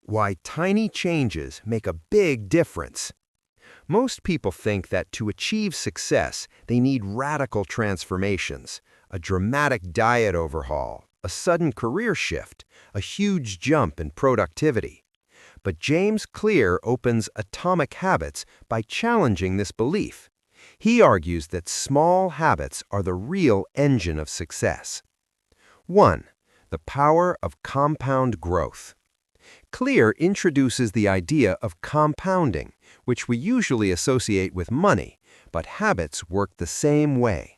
Why tiny changes make a big difference. Most people think that to achieve success, they need radical transformations, a dramatic diet overhaul, a sudden career shift, a huge jump in productivity. But James Clear opens Atomic Habits by challenging this belief. He argues that small habits are the real engine of success. 1. The power of compound growth. Clear introduces the idea of compounding, which we usually associate with money, but habits work the same way.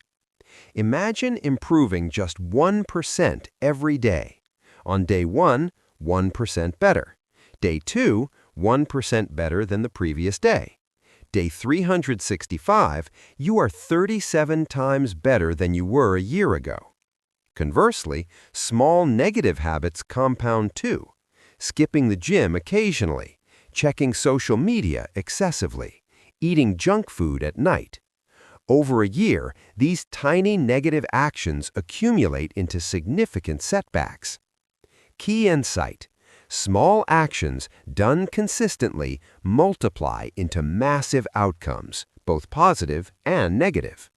Imagine improving just 1% every day. On day 1, 1% better. Day 2, 1% better than the previous day. Day 365, you are 37 times better than you were a year ago. Conversely, small negative habits compound too. Skipping the gym occasionally, checking social media excessively, eating junk food at night. Over a year, these tiny negative actions accumulate into significant setbacks. Key insight: small actions done consistently multiply into massive outcomes, both positive and negative.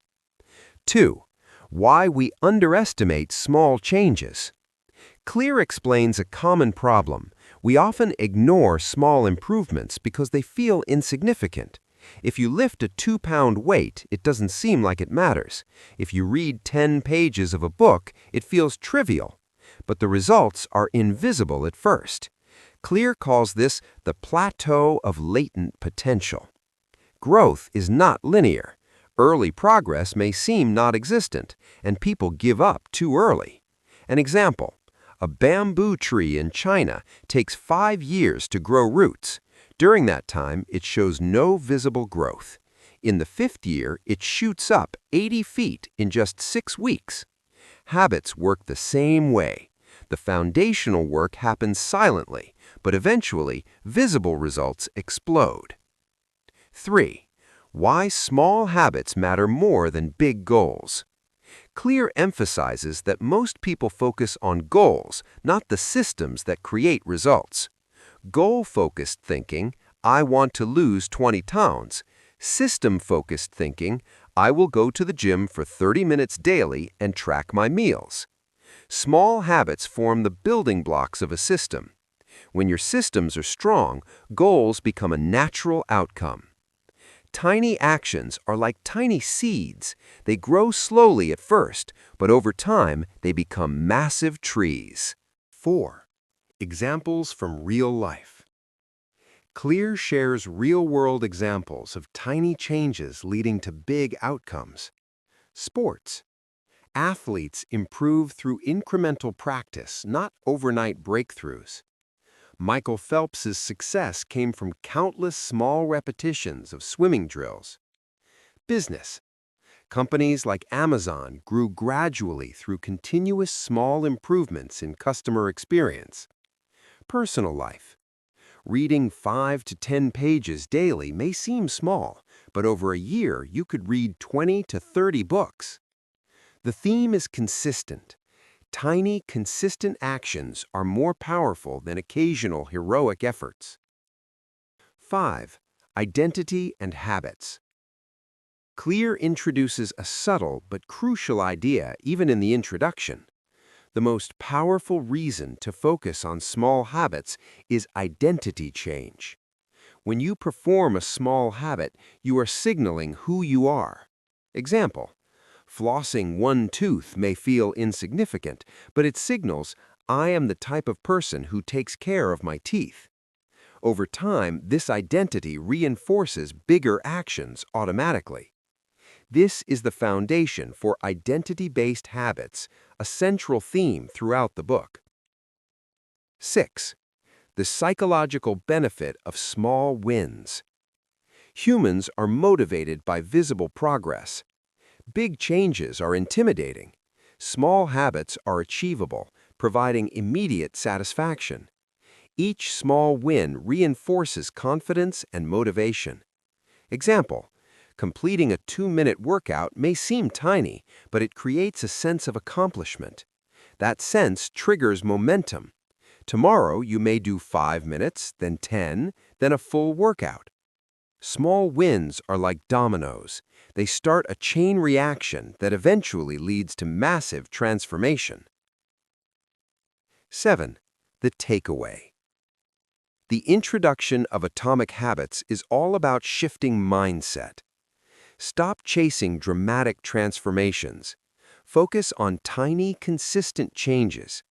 2. Why we underestimate small changes. Clear explains a common problem. We often ignore small improvements because they feel insignificant. If you lift a 2-pound weight, it doesn't seem like it matters. If you read 10 pages of a book, it feels trivial. But the results are invisible at first. Clear calls this the plateau of latent potential. Growth is not linear. Early progress may seem non-existent, and people give up too early. An example: a bamboo tree in China takes 5 years to grow roots. During that time, it shows no visible growth. In the 5th year, it shoots up 80 feet in just 6 weeks. Habits work the same way. The foundational work happens silently, but eventually, visible results explode. 3. Why small habits matter more than big goals. Clear emphasizes that most people focus on goals, not the systems that create results. Goal-focused thinking, I want to lose 20 pounds. System-focused thinking, I will go to the gym for 30 minutes daily and track my meals. Small habits form the building blocks of a system. When your systems are strong, goals become a natural outcome. Tiny actions are like tiny seeds. They grow slowly at first, but over time, they become massive trees. 4. Examples from real life. Clear shares real-world examples of tiny changes leading to big outcomes. Sports. Athletes improve through incremental practice, not overnight breakthroughs. Michael Phelps's success came from countless small repetitions of swimming drills. Business. Companies like Amazon grew gradually through continuous small improvements in customer experience. Personal life. Reading 5 to 10 pages daily may seem small, but over a year you could read 20 to 30 books. The theme is consistent. Tiny, consistent actions are more powerful than occasional heroic efforts. 5. Identity and habits. Clear introduces a subtle but crucial idea even in the introduction. The most powerful reason to focus on small habits is identity change. When you perform a small habit, you are signaling who you are. Example: flossing one tooth may feel insignificant, but it signals, I am the type of person who takes care of my teeth. Over time, this identity reinforces bigger actions automatically. This is the foundation for identity-based habits, a central theme throughout the book. 6. The psychological benefit of small wins. Humans are motivated by visible progress. Big changes are intimidating. Small habits are achievable, providing immediate satisfaction. Each small win reinforces confidence and motivation. Example: completing a 2-minute workout may seem tiny, but it creates a sense of accomplishment. That sense triggers momentum. Tomorrow, you may do 5 minutes, then 10, then a full workout. Small wins are like dominoes. They start a chain reaction that eventually leads to massive transformation. 7. The takeaway. The introduction of atomic habits is all about shifting mindset. Stop chasing dramatic transformations. Focus on tiny, consistent changes.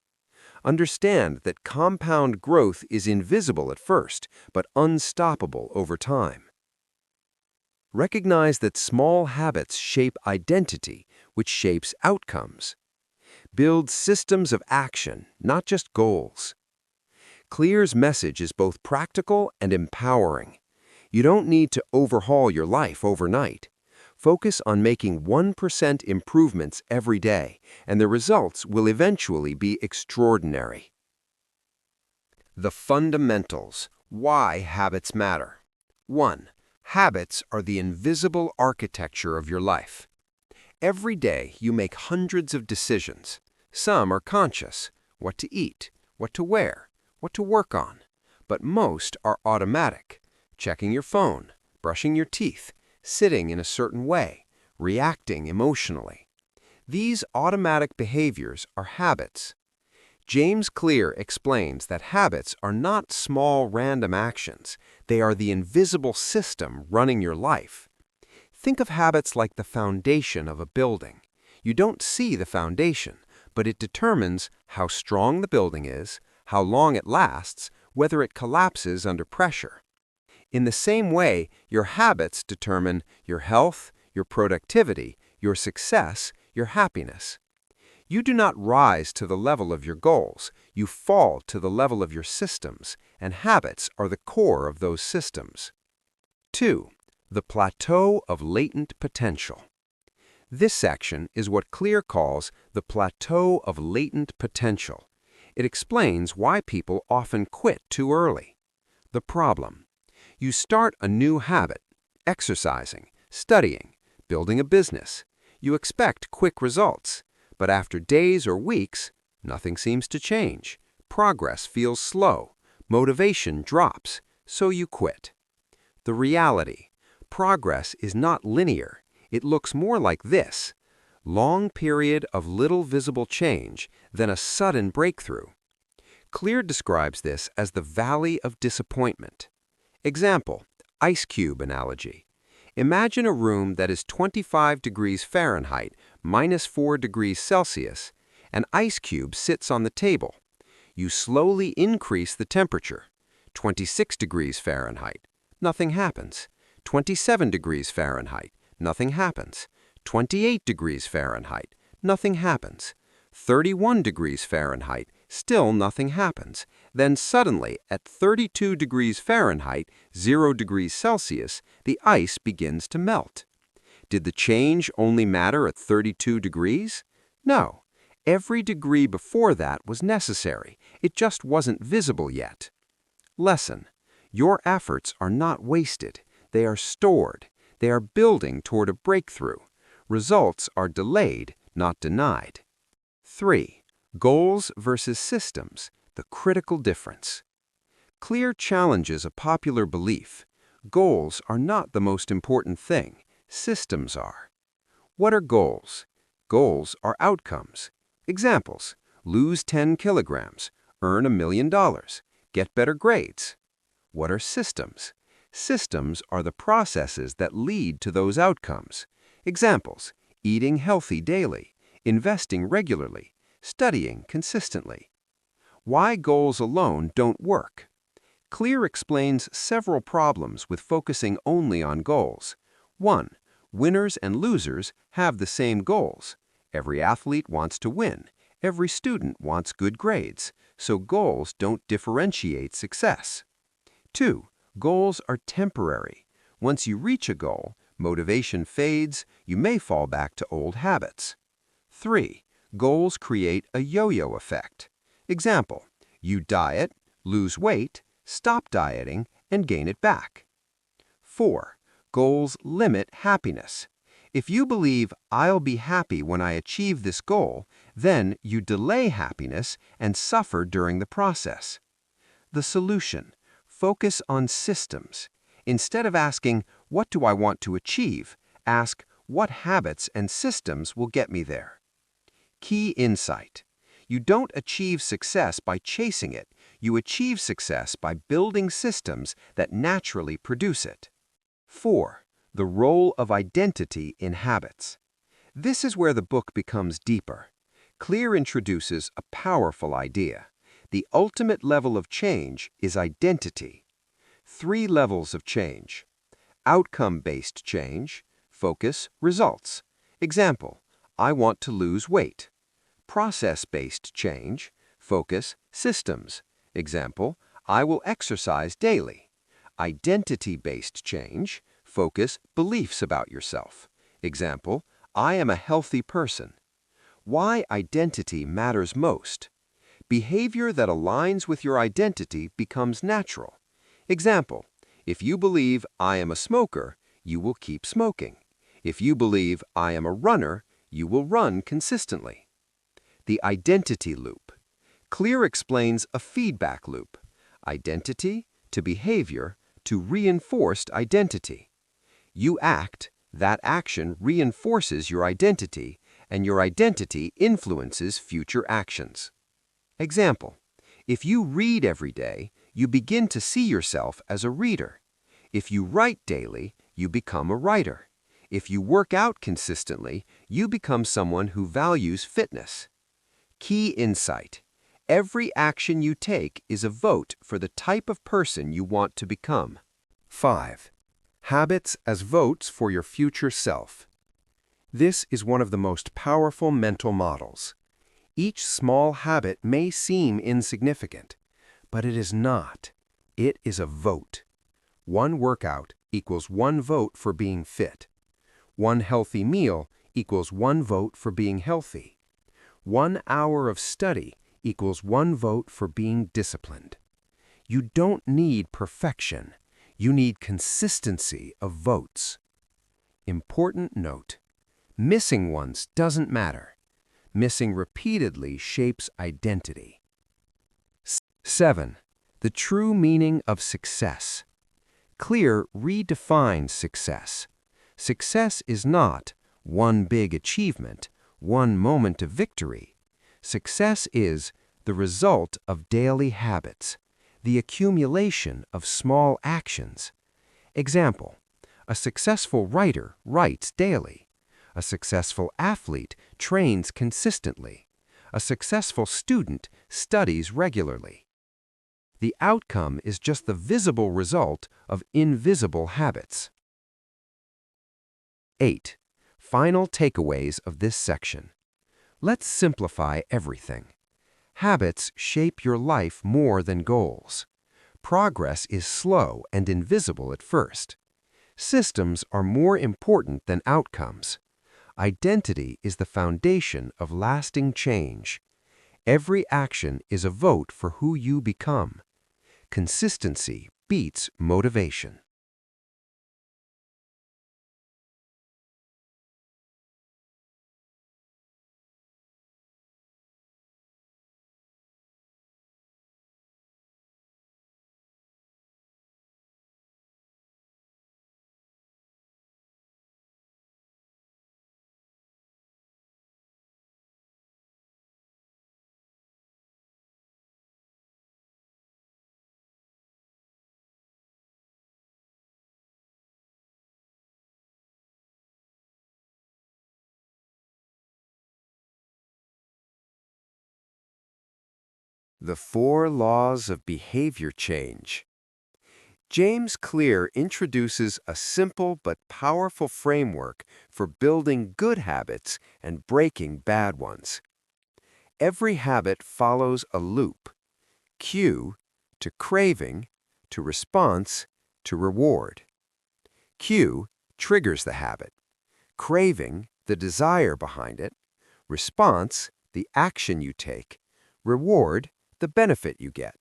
Understand that compound growth is invisible at first, but unstoppable over time. Recognize that small habits shape identity, which shapes outcomes. Build systems of action, not just goals. Clear's message is both practical and empowering. You don't need to overhaul your life overnight. Focus on making 1% improvements every day, and the results will eventually be extraordinary. The fundamentals. Why habits matter. 1. Habits are the invisible architecture of your life. Every day, you make hundreds of decisions. Some are conscious: what to eat, what to wear, what to work on. But most are automatic: checking your phone, brushing your teeth, sitting in a certain way, reacting emotionally. These automatic behaviors are habits. James Clear explains that habits are not small random actions. They are the invisible system running your life. Think of habits like the foundation of a building. You don't see the foundation, but it determines how strong the building is, how long it lasts, whether it collapses under pressure. In the same way, your habits determine your health, your productivity, your success, your happiness. You do not rise to the level of your goals. You fall to the level of your systems, and habits are the core of those systems. 2. The plateau of latent potential. This section is what Clear calls the plateau of latent potential. It explains why people often quit too early. The problem: you start a new habit, exercising, studying, building a business. You expect quick results, but after days or weeks, nothing seems to change. Progress feels slow, motivation drops, so you quit. The reality: progress is not linear. It looks more like this: long period of little visible change, then a sudden breakthrough. Clear describes this as the valley of disappointment. Example: ice cube analogy. Imagine a room that is 25 degrees Fahrenheit, minus 4 degrees Celsius. An ice cube sits on the table. You slowly increase the temperature. 26 degrees Fahrenheit. Nothing happens. 27 degrees Fahrenheit. Nothing happens. 28 degrees Fahrenheit. Nothing happens. 31 degrees Fahrenheit. Still nothing happens. Then suddenly, at 32 degrees Fahrenheit, 0 degrees Celsius, the ice begins to melt. Did the change only matter at 32 degrees? No. Every degree before that was necessary. It just wasn't visible yet. Lesson: your efforts are not wasted. They are stored. They are building toward a breakthrough. Results are delayed, not denied. 3. Goals versus systems, the critical difference. Clear challenges a popular belief. Goals are not the most important thing. Systems are. What are goals? Goals are outcomes. Examples: lose 10 kilograms, earn $1 million, get better grades. What are systems? Systems are the processes that lead to those outcomes. Examples: eating healthy daily, investing regularly, studying consistently. Why goals alone don't work. Clear explains several problems with focusing only on goals. 1. Winners and losers have the same goals. Every athlete wants to win. Every student wants good grades, so goals don't differentiate success. 2. Goals are temporary. Once you reach a goal, motivation fades, you may fall back to old habits. 3. Goals create a yo-yo effect. Example: you diet, lose weight, stop dieting, and gain it back. 4. Goals limit happiness. If you believe, "I'll be happy when I achieve this goal," then you delay happiness and suffer during the process. The solution: focus on systems. Instead of asking, "What do I want to achieve?" ask, "What habits and systems will get me there?" Key insight: you don't achieve success by chasing it. You achieve success by building systems that naturally produce it. 4. The role of identity in habits. This is where the book becomes deeper. Clear introduces a powerful idea. The ultimate level of change is identity. 3 levels of change: outcome-based change, focus, results. Example: I want to lose weight. Process-based change, focus, systems. Example: I will exercise daily. Identity-based change, focus, beliefs about yourself. Example: I am a healthy person. Why identity matters most. Behavior that aligns with your identity becomes natural. Example: if you believe, "I am a smoker," you will keep smoking. If you believe, "I am a runner," you will run consistently. The identity loop. Clear explains a feedback loop: identity to behavior to reinforced identity. You act, that action reinforces your identity, and your identity influences future actions. Example: if you read every day, you begin to see yourself as a reader. If you write daily, you become a writer. If you work out consistently, you become someone who values fitness. Key insight: every action you take is a vote for the type of person you want to become. 5. Habits as votes for your future self. This is one of the most powerful mental models. Each small habit may seem insignificant, but it is not. It is a vote. One workout equals one vote for being fit. One healthy meal equals one vote for being healthy. 1 hour of study equals one vote for being disciplined. You don't need perfection. You need consistency of votes. Important note: missing ones doesn't matter. Missing repeatedly shapes identity. 7. The true meaning of success. Clear redefines success. Success is not one big achievement, one moment of victory. Success is the result of daily habits, the accumulation of small actions. Example: a successful writer writes daily. A successful athlete trains consistently. A successful student studies regularly. The outcome is just the visible result of invisible habits. 8. Final takeaways of this section. Let's simplify everything. Habits shape your life more than goals. Progress is slow and invisible at first. Systems are more important than outcomes. Identity is the foundation of lasting change. Every action is a vote for who you become. Consistency beats motivation. The 4 Laws of Behavior Change. James Clear introduces a simple but powerful framework for building good habits and breaking bad ones. Every habit follows a loop: cue to craving, to response, to reward. Cue triggers the habit. Craving, the desire behind it. Response, the action you take. Reward, the benefit you get.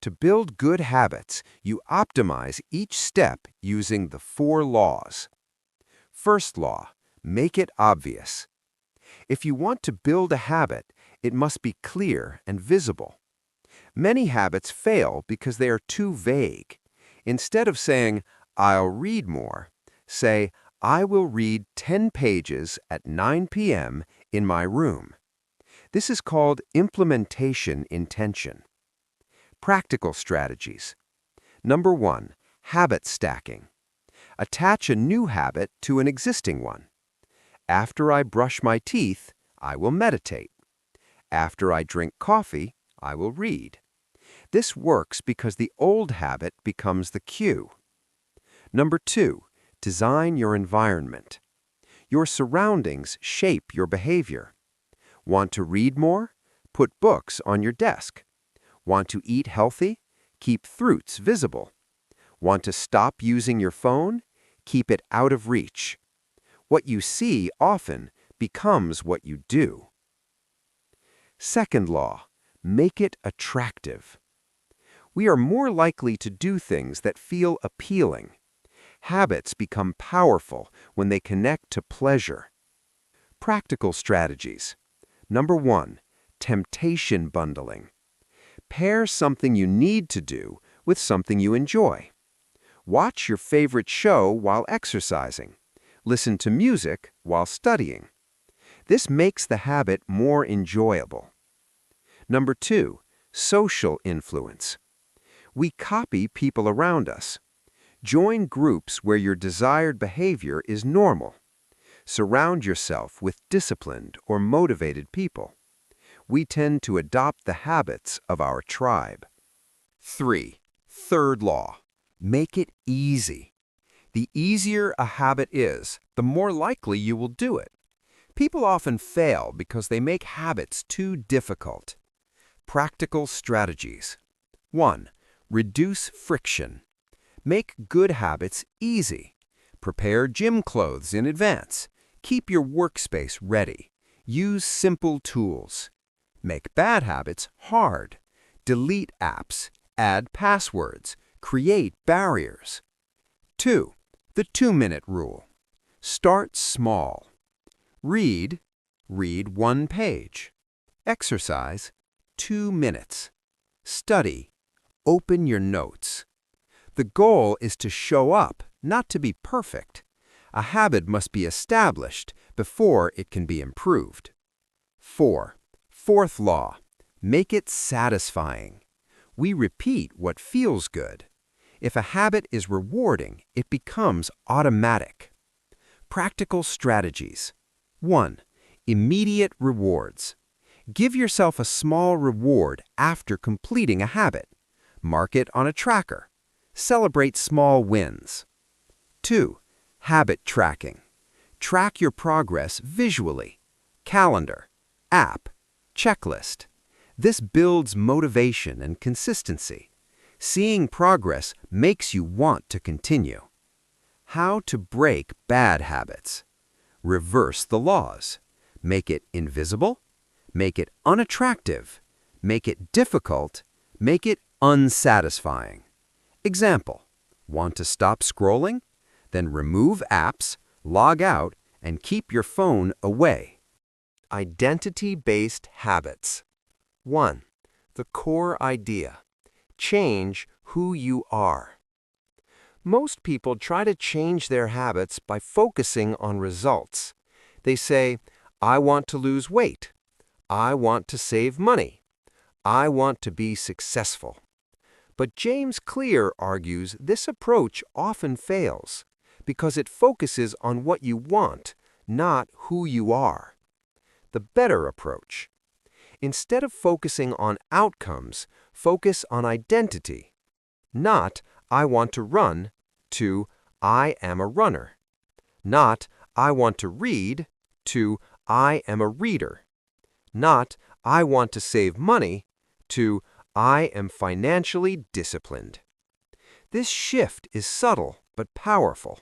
To build good habits, you optimize each step using the 4 laws. First law, make it obvious. If you want to build a habit, it must be clear and visible. Many habits fail because they are too vague. Instead of saying, "I'll read more," say, "I will read 10 pages at 9 p.m. in my room." This is called implementation intention. Practical strategies. Number 1, habit stacking. Attach a new habit to an existing one. After I brush my teeth, I will meditate. After I drink coffee, I will read. This works because the old habit becomes the cue. Number 2, design your environment. Your surroundings shape your behavior. Want to read more? Put books on your desk. Want to eat healthy? Keep fruits visible. Want to stop using your phone? Keep it out of reach. What you see often becomes what you do. Second law, make it attractive. We are more likely to do things that feel appealing. Habits become powerful when they connect to pleasure. Practical strategies. Number 1, temptation bundling. Pair something you need to do with something you enjoy. Watch your favorite show while exercising. Listen to music while studying. This makes the habit more enjoyable. Number 2, social influence. We copy people around us. Join groups where your desired behavior is normal. Surround yourself with disciplined or motivated people. We tend to adopt the habits of our tribe. 3, third law, make it easy. The easier a habit is, the more likely you will do it. People often fail because they make habits too difficult. Practical strategies. 1, reduce friction. Make good habits easy. Prepare gym clothes in advance. Keep your workspace ready. Use simple tools. Make bad habits hard. Delete apps. Add passwords. Create barriers. 2, the 2-minute rule. Start small. Read 1 page. Exercise, 2 minutes. Study, open your notes. The goal is to show up, not to be perfect. A habit must be established before it can be improved. 4, fourth law, make it satisfying. We repeat what feels good. If a habit is rewarding, it becomes automatic. Practical strategies. 1, immediate rewards. Give yourself a small reward after completing a habit. Mark it on a tracker. Celebrate small wins. 2, habit tracking. Track your progress visually. Calendar, app, checklist. This builds motivation and consistency. Seeing progress makes you want to continue. How to break bad habits. Reverse the laws. Make it invisible. Make it unattractive. Make it difficult. Make it unsatisfying. Example, want to stop scrolling? Then remove apps, log out, and keep your phone away. Identity-based habits. 1, the core idea. Change who you are. Most people try to change their habits by focusing on results. They say, I want to lose weight. I want to save money. I want to be successful. But James Clear argues this approach often fails because it focuses on what you want, not who you are. The better approach. Instead of focusing on outcomes, focus on identity. Not, I want to run, to, I am a runner. Not, I want to read, to, I am a reader. Not, I want to save money, to, I am financially disciplined. This shift is subtle but powerful.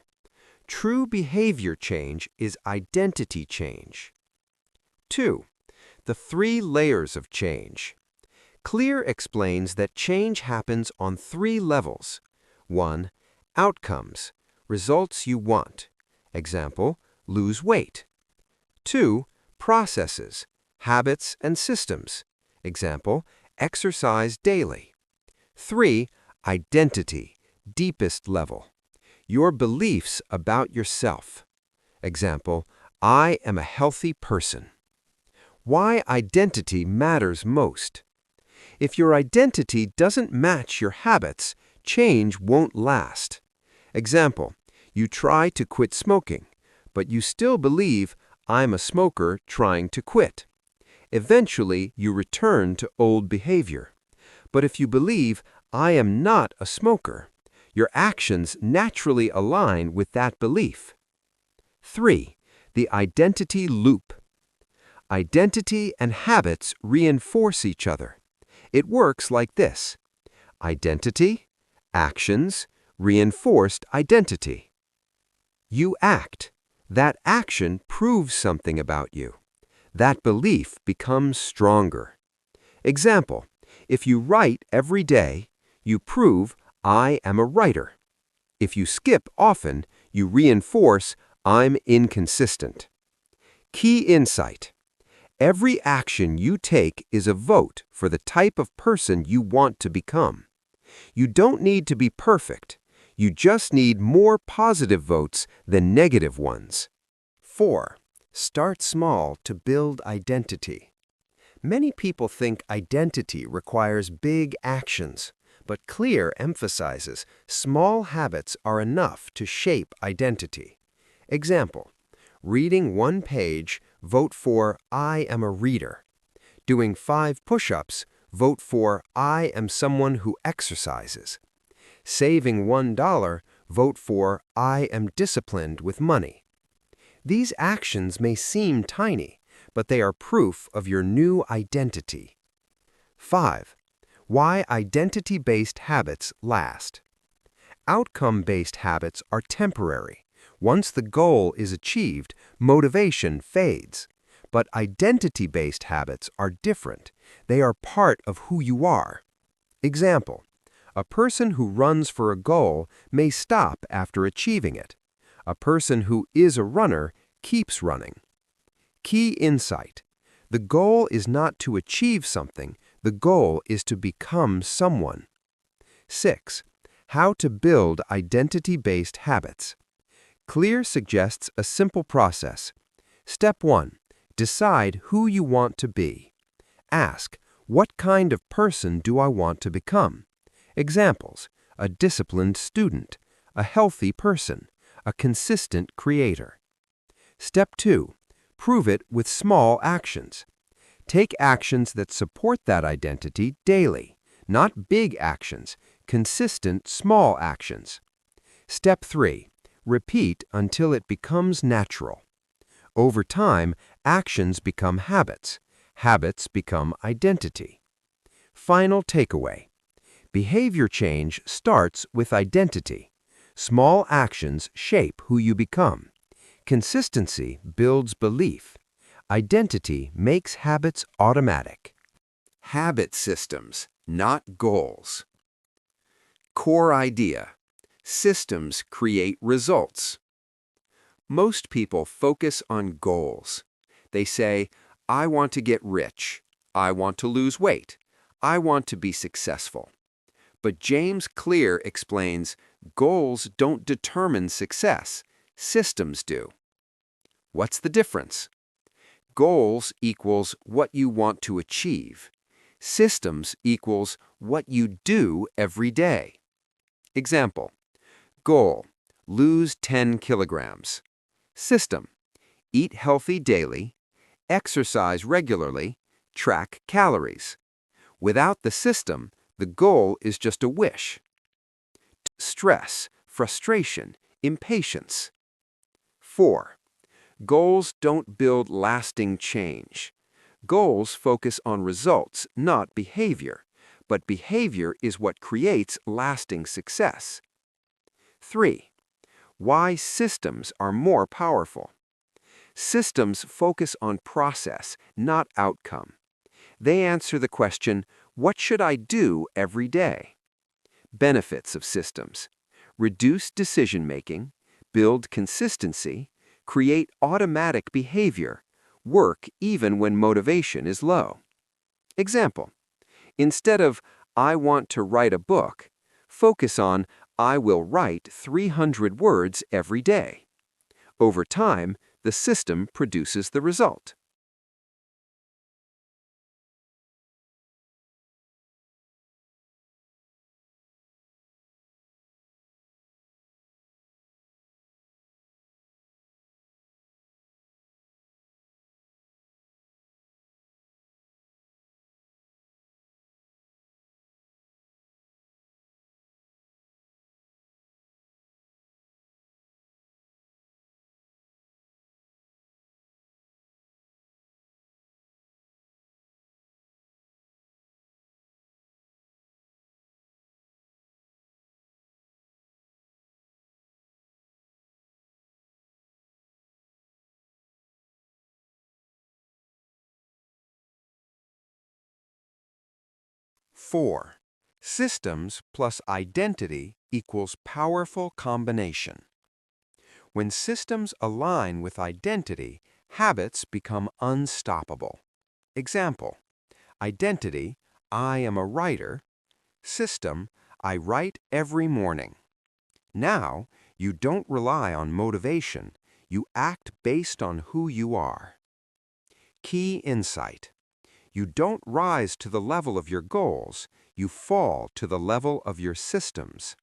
True behavior change is identity change. 2, the 3 layers of change. Clear explains that change happens on 3 levels. 1, outcomes, results you want. Example, lose weight. 2. Processes, habits and systems. Example, exercise daily. 3. Identity, deepest level. Your beliefs about yourself. Example, I am a healthy person. Why identity matters most. If your identity doesn't match your habits, change won't last. Example, you try to quit smoking, but you still believe, I'm a smoker trying to quit. Eventually, you return to old behavior. But if you believe, I am not a smoker, your actions naturally align with that belief. 3. The identity loop. Identity and habits reinforce each other. It works like this. Identity, actions, reinforced identity. You act. That action proves something about you. That belief becomes stronger. Example, if you write every day, you prove, I am a writer. If you skip often, you reinforce, I'm inconsistent. Key insight. Every action you take is a vote for the type of person you want to become. You don't need to be perfect. You just need more positive votes than negative ones. 4. Start small to build identity. Many people think identity requires big actions, but Clear emphasizes small habits are enough to shape identity. Example, reading 1 page, vote for I am a reader. Doing 5 push-ups, vote for I am someone who exercises. Saving $1, vote for I am disciplined with money. These actions may seem tiny, but they are proof of your new identity. 5. Why identity-based habits last. Outcome-based habits are temporary. Once the goal is achieved, motivation fades. But identity-based habits are different. They are part of who you are. Example, a person who runs for a goal may stop after achieving it. A person who is a runner keeps running. Key insight. The goal is not to achieve something. The goal is to become someone. 6. How to build identity-based habits. Clear suggests a simple process. Step 1. Decide who you want to be. Ask, what kind of person do I want to become? Examples, a disciplined student, a healthy person, a consistent creator. Step 2. Prove it with small actions. Take actions that support that identity daily, not big actions, consistent small actions. Step 3. Repeat until it becomes natural. Over time, actions become habits. Habits become identity. Final takeaway. Behavior change starts with identity. Small actions shape who you become. Consistency builds belief. Identity makes habits automatic. Habit systems, not goals. Core idea. Systems create results. Most people focus on goals. They say, I want to get rich. I want to lose weight. I want to be successful. But James Clear explains, goals don't determine success. Systems do. What's the difference? Goals equals what you want to achieve. Systems equals what you do every day. Example, goal, lose 10 kilograms. System, eat healthy daily, exercise regularly, track calories. Without the system, the goal is just a wish. Stress, frustration, impatience. 4. Goals don't build lasting change. Goals focus on results, not behavior, but behavior is what creates lasting success. 3. Why systems are more powerful. Systems focus on process, not outcome. They answer the question, what should I do every day? Benefits of systems. Reduce decision-making, build consistency, create automatic behavior, work even when motivation is low. Example: instead of "I want to write a book," focus on "I will write 300 words every day." Over time, the system produces the result. Four, systems plus identity equals powerful combination. When systems align with identity, habits become unstoppable. Example: identity, I am a writer. System, I write every morning. Now, you don't rely on motivation. You act based on who you are. Key insight: you don't rise to the level of your goals, you fall to the level of your systems.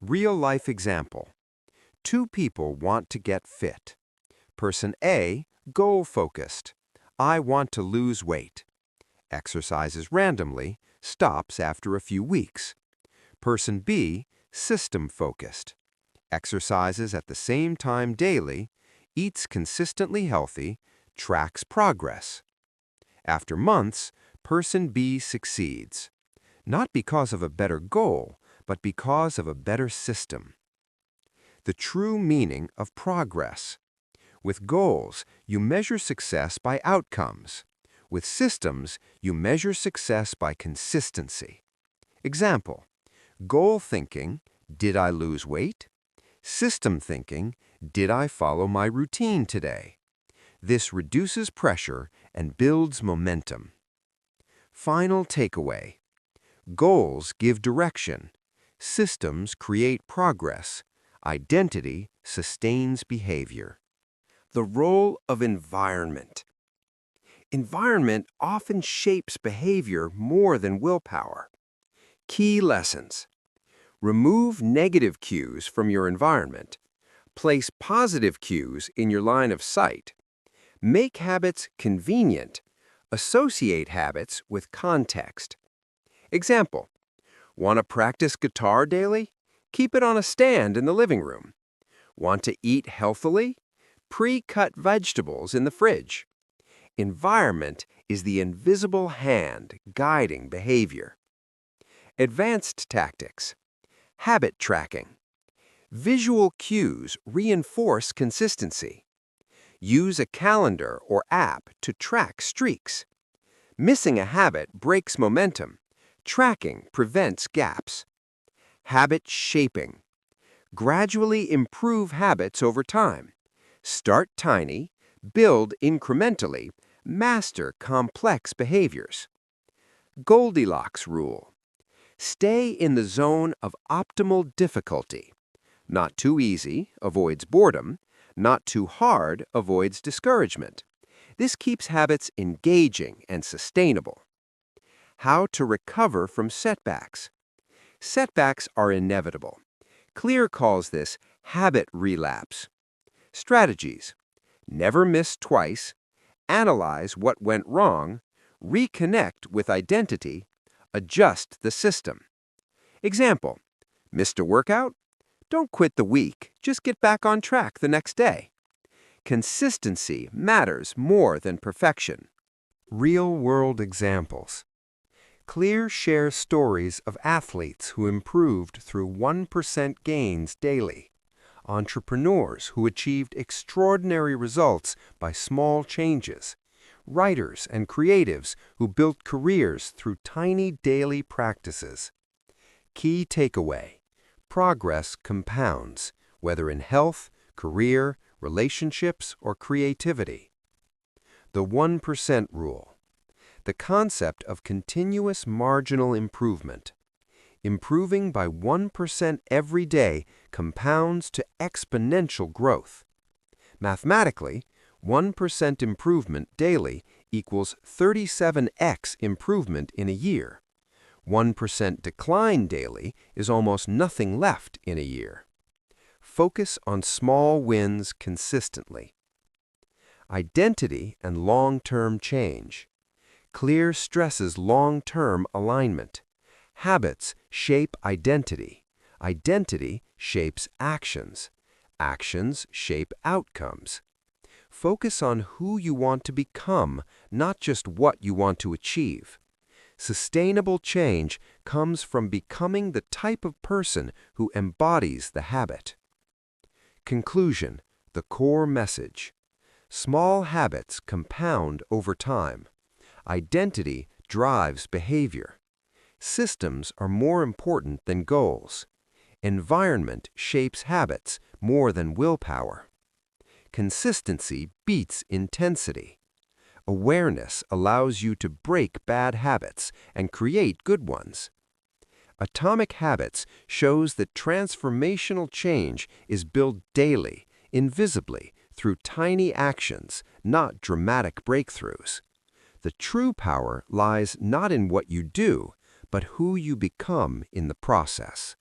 Real-life example: two people want to get fit. Person A, goal-focused. I want to lose weight. Exercises randomly, stops after a few weeks. Person B, system-focused. Exercises at the same time daily, eats consistently healthy, tracks progress. After months, person B succeeds, not because of a better goal, but because of a better system. The true meaning of progress. With goals, you measure success by outcomes. With systems, you measure success by consistency. Example: goal thinking, did I lose weight? System thinking, did I follow my routine today? This reduces pressure and builds momentum. Final takeaway: goals give direction. Systems create progress. Identity sustains behavior. The role of environment. Environment often shapes behavior more than willpower. Key lessons: remove negative cues from your environment. Place positive cues in your line of sight. Make habits convenient. Associate habits with context. Example: want to practice guitar daily? Keep it on a stand in the living room. Want to eat healthily? Pre-cut vegetables in the fridge. Environment is the invisible hand guiding behavior. Advanced tactics. Habit tracking. Visual cues reinforce consistency. Use a calendar or app to track streaks. Missing a habit breaks momentum. Tracking prevents gaps. Habit shaping. Gradually improve habits over time. Start tiny, build incrementally, master complex behaviors. Goldilocks rule. Stay in the zone of optimal difficulty. Not too easy avoids boredom. Not too hard avoids discouragement. This keeps habits engaging and sustainable. How to recover from setbacks. Setbacks are inevitable. Clear calls this habit relapse. Strategies: never miss twice, analyze what went wrong, reconnect with identity, adjust the system. Example: missed a workout? Don't quit the week, just get back on track the next day. Consistency matters more than perfection. Real-world examples. Clear shares stories of athletes who improved through 1% gains daily, entrepreneurs who achieved extraordinary results by small changes, writers and creatives who built careers through tiny daily practices. Key takeaway: progress compounds. whether in health, career, relationships, or creativity. The 1% rule. The concept of continuous marginal improvement. Improving by 1% every day compounds to exponential growth. Mathematically, 1% improvement daily equals 37x improvement in a year. 1% decline daily is almost nothing left in a year. Focus on small wins consistently. Identity and long-term change. Clear stresses long-term alignment. Habits shape identity. Identity shapes actions. Actions shape outcomes. Focus on who you want to become, not just what you want to achieve. Sustainable change comes from becoming the type of person who embodies the habit. Conclusion, the core message. Small habits compound over time. Identity drives behavior. Systems are more important than goals. Environment shapes habits more than willpower. Consistency beats intensity. Awareness allows you to break bad habits and create good ones. Atomic Habits shows that transformational change is built daily, invisibly, through tiny actions, not dramatic breakthroughs. The true power lies not in what you do, but who you become in the process.